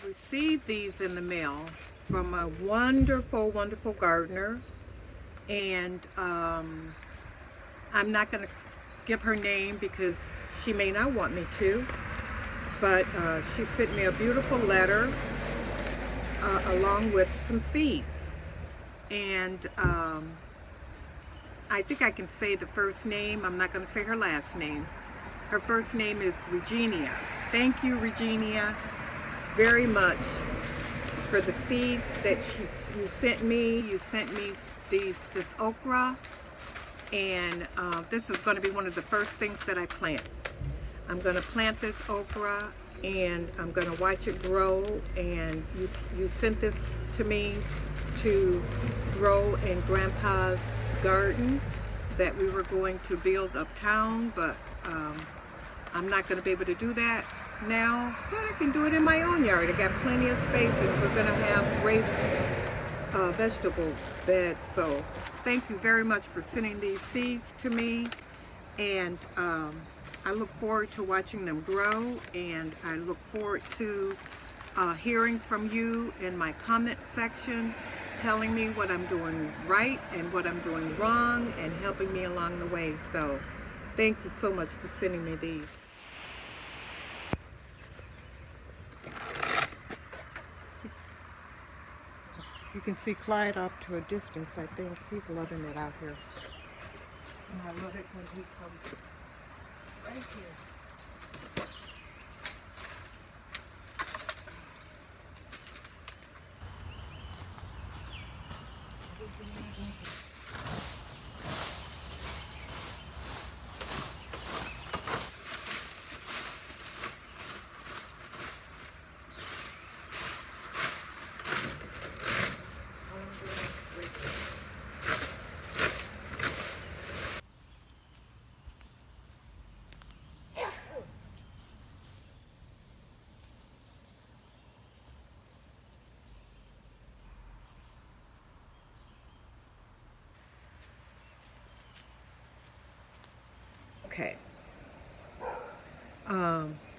received these in the mail from a wonderful, wonderful gardener, and I'm not going to give her name because she may not want me to, but she sent me a beautiful letter along with some seeds. And I think I can say the first name. I'm not going to say her last name. Her first name is Regina. Thank you, Regina, very much for the seeds that you sent me. You sent me this okra, and this is going to be one of the first things that I plant. I'm going to plant this okra, and I'm going to watch it grow. And you sent this to me to grow in Grandpa's garden that we were going to build uptown, but I'm not going to be able to do that now, but I can do it in my own yard. I got plenty of space, and we're going to have raised vegetable beds. So thank you very much for sending these seeds to me, and I look forward to watching them grow, and I look forward to hearing from you in my comment section, telling me what I'm doing right and what I'm doing wrong, and helping me along the way. So thank you so much for sending me these. You can see Clyde off to a distance. I think he's loving it out here. And I love it when he comes right here. Okay.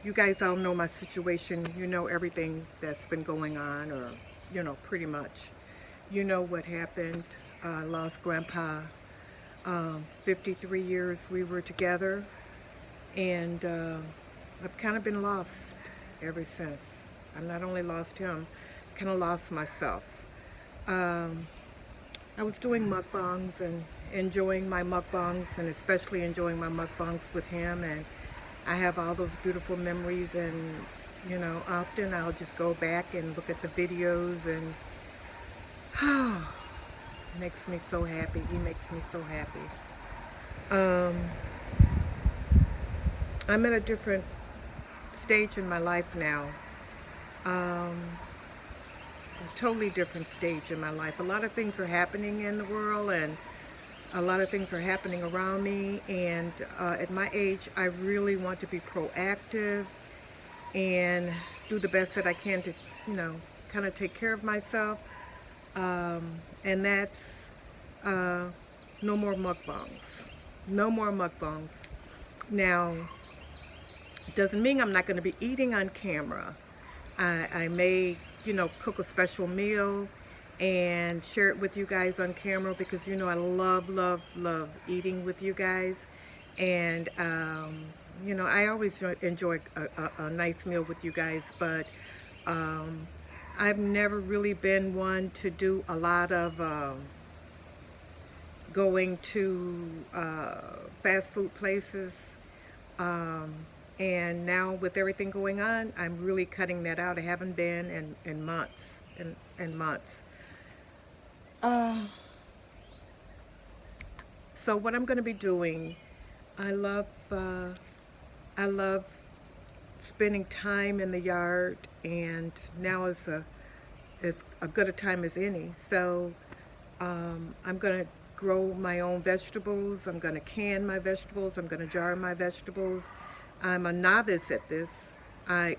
You guys all know my situation. You know everything that's been going on, or, you know, pretty much. You know what happened. I lost Grandpa. 53 years we were together, and I've kind of been lost ever since. I not only lost him, kind of lost myself. I was doing mukbangs and enjoying my mukbangs, and especially enjoying my mukbangs with him, and I have all those beautiful memories, and you know, often I'll just go back and look at the videos, and it makes me so happy. He makes me so happy. I'm at a different stage in my life now. A totally different stage in my life. A lot of things are happening in the world, and a lot of things are happening around me, and at my age I really want to be proactive and do the best that I can to, you know, kind of take care of myself, and that's no more mukbangs. No more mukbangs. Now, it doesn't mean I'm not going to be eating on camera. I may, you know, cook a special meal and share it with you guys on camera, because you know I love eating with you guys, and you know, I always enjoy a nice meal with you guys, but I've never really been one to do a lot of going to fast food places, and now with everything going on, I'm really cutting that out. I haven't been in months and months. So what I'm going to be doing, I love spending time in the yard, and now it's a good a time as any. So I'm going to grow my own vegetables. I'm going to can my vegetables. I'm going to jar my vegetables. I'm a novice at this. I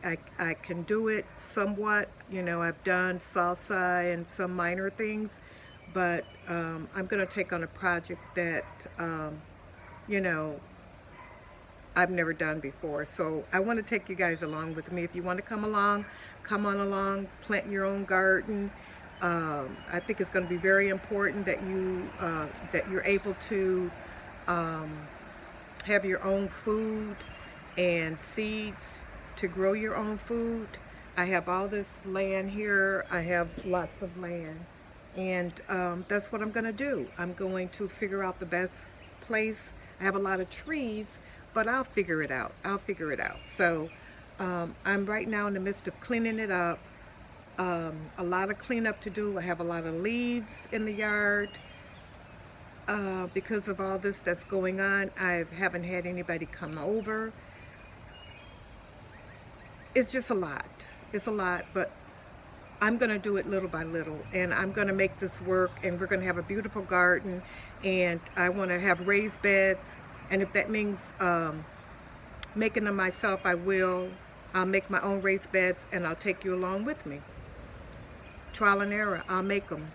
can do it somewhat. You know, I've done salsa and some minor things, but I'm going to take on a project that, you know, I've never done before. So I want to take you guys along with me. If you want to come along, come on along, plant your own garden. I think it's going to be very important that you're able to have your own food and seeds to grow your own food. I have all this land here. I have lots of land, and that's what I'm going to do. I'm going to figure out the best place. I have a lot of trees, but I'll figure it out. So I'm right now in the midst of cleaning it up. A lot of cleanup to do. I have a lot of leaves in the yard because of all this that's going on. I haven't had anybody come over. It's just a lot. It's a lot, but I'm going to do it little by little, and I'm going to make this work, and we're going to have a beautiful garden, and I want to have raised beds, and if that means making them myself, I will. I'll make my own raised beds, and I'll take you along with me. Trial and error, I'll make them.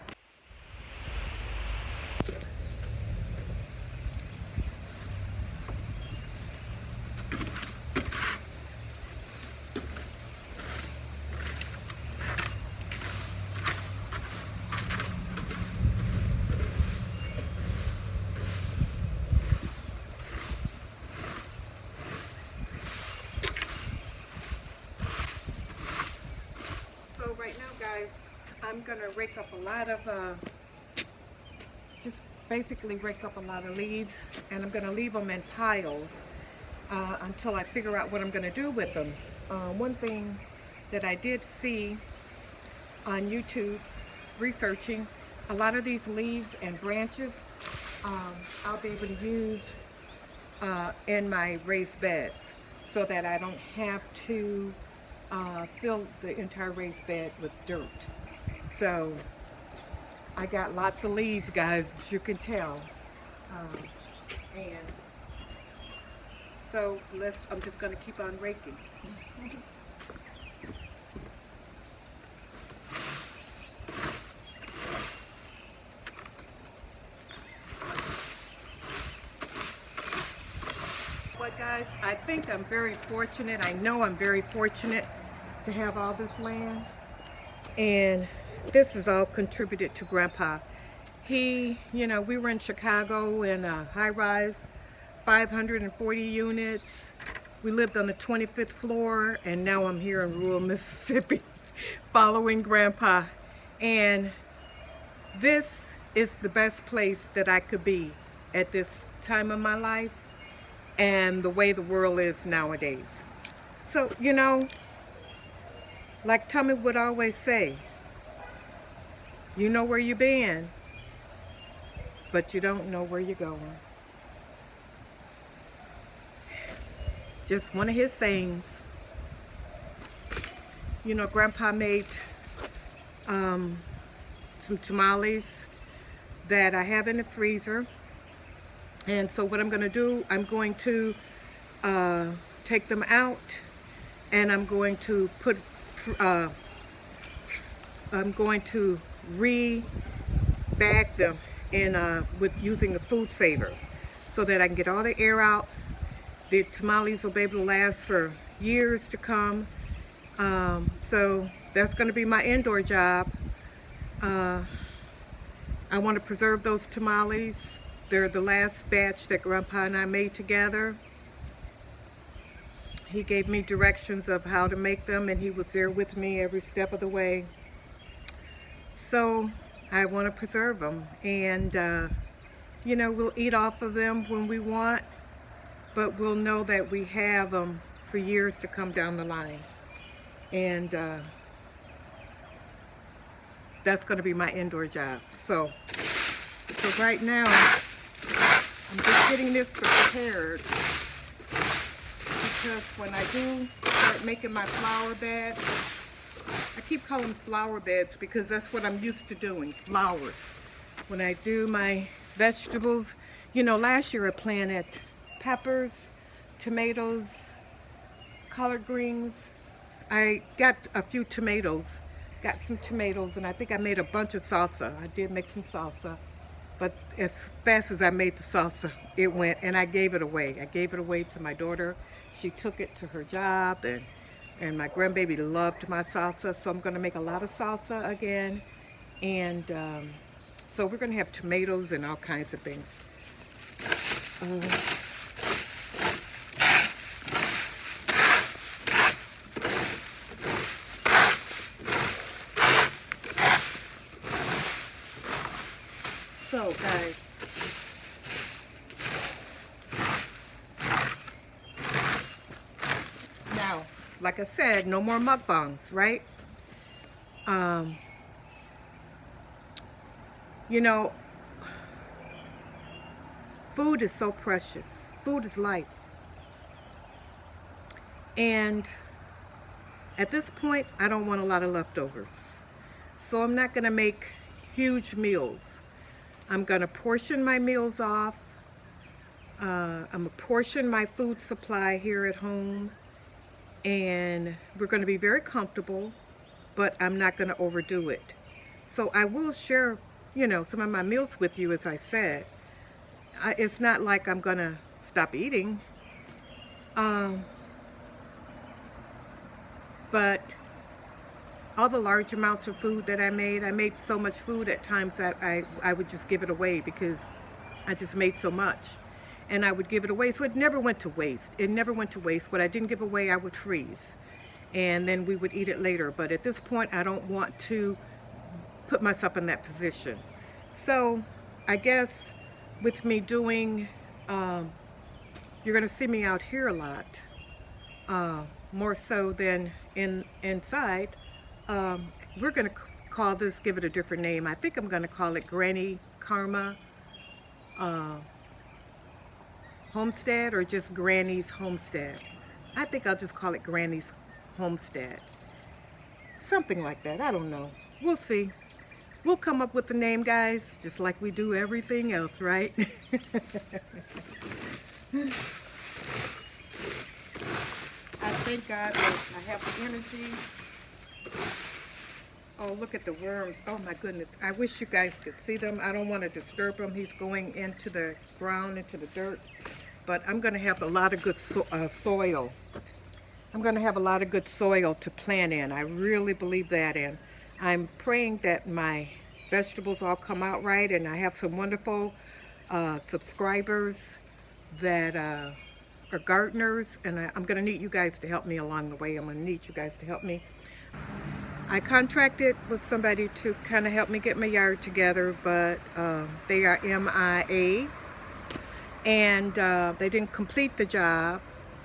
So right now, guys, I'm gonna rake up a lot of, just basically rake up a lot of leaves, and I'm gonna leave them in piles until I figure out what I'm gonna do with them. One thing that I did see on YouTube, researching, a lot of these leaves and branches, I'll be able to use in my raised beds, so that I don't have to fill the entire raised bed with dirt. So I got lots of leaves, guys, as you can tell. And so I'm just going to keep on raking. But guys, I think I'm very fortunate. I know I'm very fortunate to have all this land. And this is all contributed to Grandpa. We were in Chicago in a high-rise, 540 units. We lived on the 25th floor, and now I'm here in rural Mississippi following Grandpa. And this is the best place that I could be at this time of my life and the way the world is nowadays. So, like Tommy would always say, you know where you've been, but you don't know where you're going. Just one of his sayings. Grandpa made some tamales that I have in the freezer. And so what I'm going to do, I'm going to take them out, and I'm going to re-bag them in with using a food saver, so that I can get all the air out. The tamales will be able to last for years to come. So that's going to be my indoor job. I want to preserve those tamales. They're the last batch that Grandpa and I made together. He gave me directions of how to make them, and he was there with me every step of the way. So I want to preserve them, and we'll eat off of them when we want, but we'll know that we have them for years to come down the line. And that's going to be my indoor job. So right now, I'm just getting this prepared, because when I do start making my flower bed, I keep calling them flower beds because that's what I'm used to doing, flowers. When I do my vegetables, last year I planted peppers, tomatoes, collard greens. I got a few tomatoes, and I think I made a bunch of salsa. I did make some salsa. But as fast as I made the salsa, it went, and I gave it away. I gave it away to my daughter. She took it to her job, and And my grandbaby loved my salsa, so I'm going to make a lot of salsa again. And so we're going to have tomatoes and all kinds of things. So guys, now, like I said, no more mukbangs, right? You know, food is so precious. Food is life. And at this point, I don't want a lot of leftovers. So I'm not going to make huge meals. I'm going to portion my meals off. I'm going to portion my food supply here at home. And we're going to be very comfortable, but I'm not going to overdo it. So I will share, you know, some of my meals with you, as I said. It's not like I'm going to stop eating. But all the large amounts of food that I made so much food at times that I would just give it away because I just made so much. And I would give it away. So it never went to waste. It never went to waste. What I didn't give away, I would freeze. And then we would eat it later. But at this point, I don't want to put myself in that position. So I guess with me doing, you're going to see me out here a lot, more so than inside. We're going to call this, give it a different name. I think I'm going to call it GrannyKarma Homestead, or just Granny's Homestead. I think I'll just call it Granny's Homestead. Something like that. I don't know. We'll see. We'll come up with the name, guys, just like we do everything else, right? I thank God that I have the energy. Oh, look at the worms. Oh, my goodness. I wish you guys could see them. I don't want to disturb him. He's going into the ground, into the dirt. But I'm going to have a lot of good soil. I'm going to have a lot of good soil to plant in. I really believe that. And I'm praying that my vegetables all come out right. And I have some wonderful subscribers that are gardeners. And I'm going to need you guys to help me along the way. I'm going to need you guys to help me. I contracted with somebody to kind of help me get my yard together, but they are MIA. And they didn't complete the job,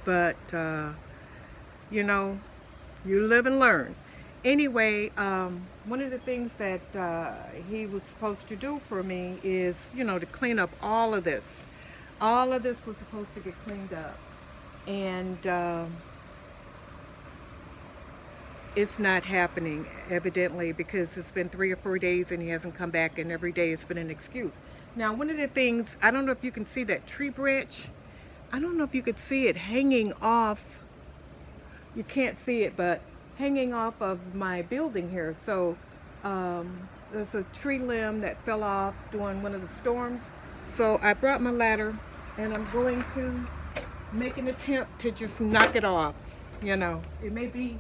but you know, you live and learn. Anyway, one of the things that he was supposed to do for me is, you know, to clean up all of this. All of this was supposed to get cleaned up. And it's not happening, evidently, because it's been 3 or 4 days and he hasn't come back, and every day it's been an excuse. Now, one of the things, I don't know if you can see that tree branch. I don't know if you could see it hanging off. You can't see it, but hanging off of my building here. So there's a tree limb that fell off during one of the storms. So I brought my ladder and I'm going to make an attempt to just knock it off. You know, it may be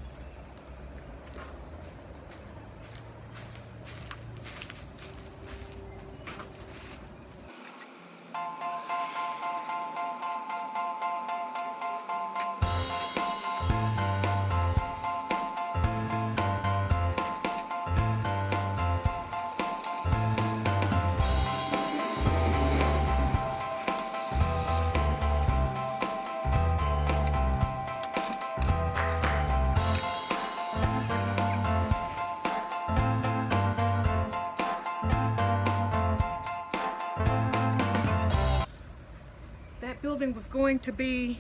building was going to be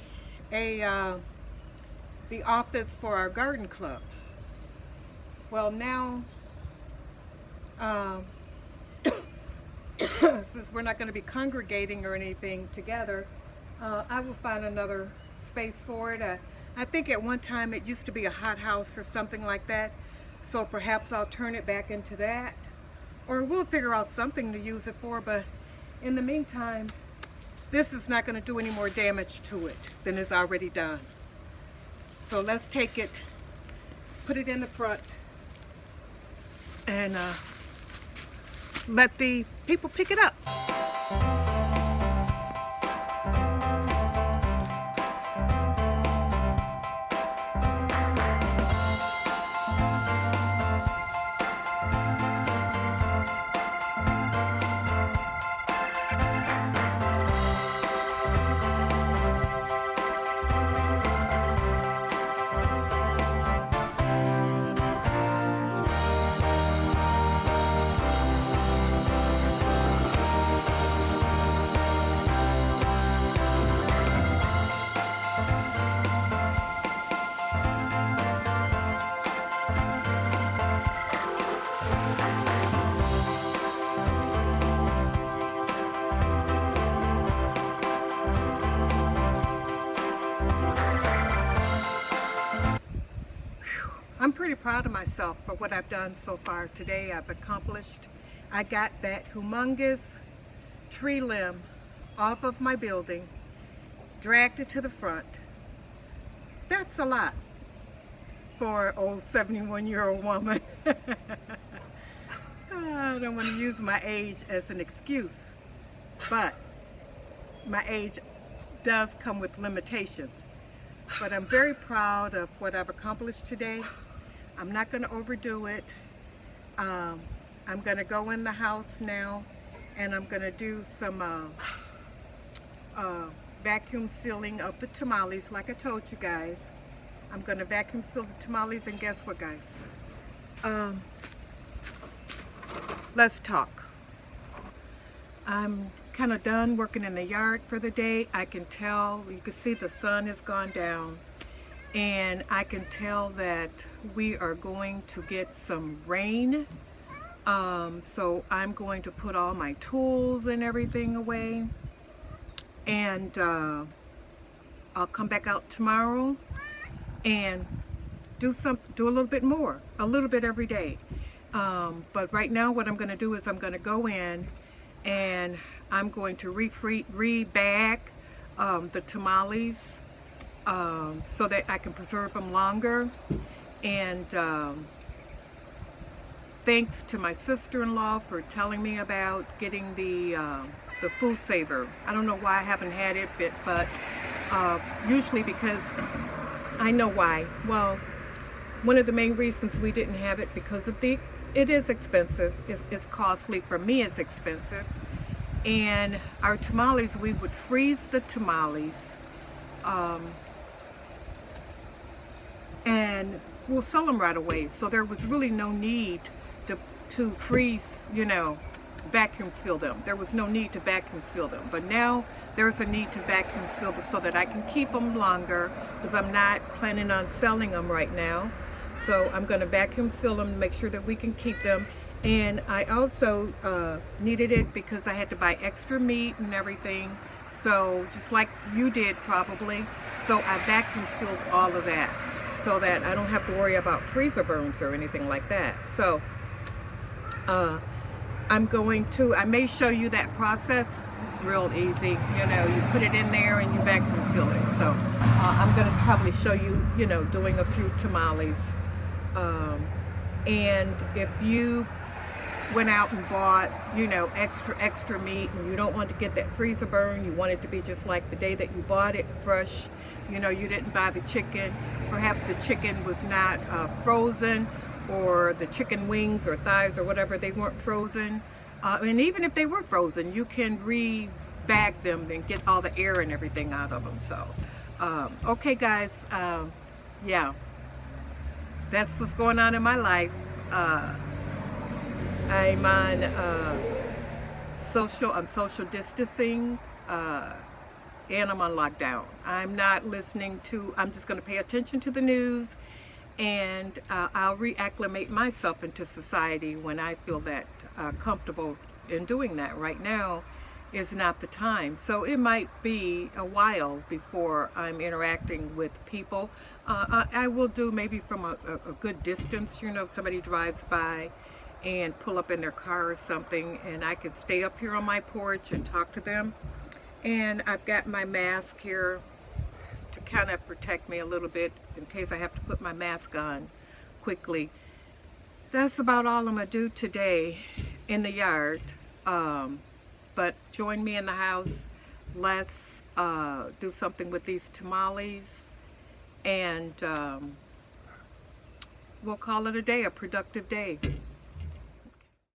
the office for our garden club. Well, now since we're not going to be congregating or anything together, I will find another space for it. I think at one time it used to be a hothouse or something like that, so perhaps I'll turn it back into that, or we'll figure out something to use it for. But in the meantime, this is not going to do any more damage to it than is already done. So let's take it put it in the front and let the people pick it up. I'm pretty proud of myself for what I've done so far today. I've accomplished. I got that humongous tree limb off of my building, dragged it to the front. That's a lot for an old 71-year-old woman. I don't want to use my age as an excuse, but my age does come with limitations. But I'm very proud of what I've accomplished today. I'm not going to overdo it. I'm going to go in the house now and I'm going to do some vacuum sealing of the tamales like I told you guys. I'm going to vacuum seal the tamales, and guess what, guys? Let's talk. I'm kind of done working in the yard for the day. I can tell, you can see the sun has gone down, and I can tell that we are going to get some rain. So I'm going to put all my tools and everything away, and I'll come back out tomorrow and do a little bit more, a little bit every day. But right now what I'm going to do is I'm going to go in and I'm going to re-bag the tamales so that I can preserve them longer. And thanks to my sister-in-law for telling me about getting the food saver. I don't know why I haven't had it, but usually because I know why. Well, one of the main reasons we didn't have it because of it is expensive. It's costly. For me, it's expensive. And our tamales, we would freeze the tamales and we'll sell them right away. So there was really no need to freeze, vacuum seal them. There was no need to vacuum seal them. But now there's a need to vacuum seal them so that I can keep them longer, because I'm not planning on selling them right now. So I'm going to vacuum seal them to make sure that we can keep them. And I also needed it because I had to buy extra meat and everything. So just like you did probably. So I vacuum sealed all of that so that I don't have to worry about freezer burns or anything like that. So I may show you that process. It's real easy. You put it in there and you vacuum seal it. So I'm going to probably show you, doing a few tamales. And if you went out and bought, extra meat, and you don't want to get that freezer burn, you want it to be just like the day that you bought it, fresh, you didn't buy the chicken, perhaps the chicken was not frozen, or the chicken wings or thighs or whatever, they weren't frozen. And even if they were frozen, you can re-bag them and get all the air and everything out of them. So, okay guys, yeah, that's what's going on in my life. I'm on social distancing, and I'm on lockdown. I'm not listening to, I'm just going to pay attention to the news, and I'll reacclimate myself into society when I feel that comfortable in doing that. Right now is not the time. So it might be a while before I'm interacting with people. I will do maybe from a good distance, if somebody drives by and pull up in their car or something, and I could stay up here on my porch and talk to them. And I've got my mask here to kind of protect me a little bit in case I have to put my mask on quickly. That's about all I'm going to do today in the yard. But join me in the house. Let's do something with these tamales. And we'll call it a day, a productive day.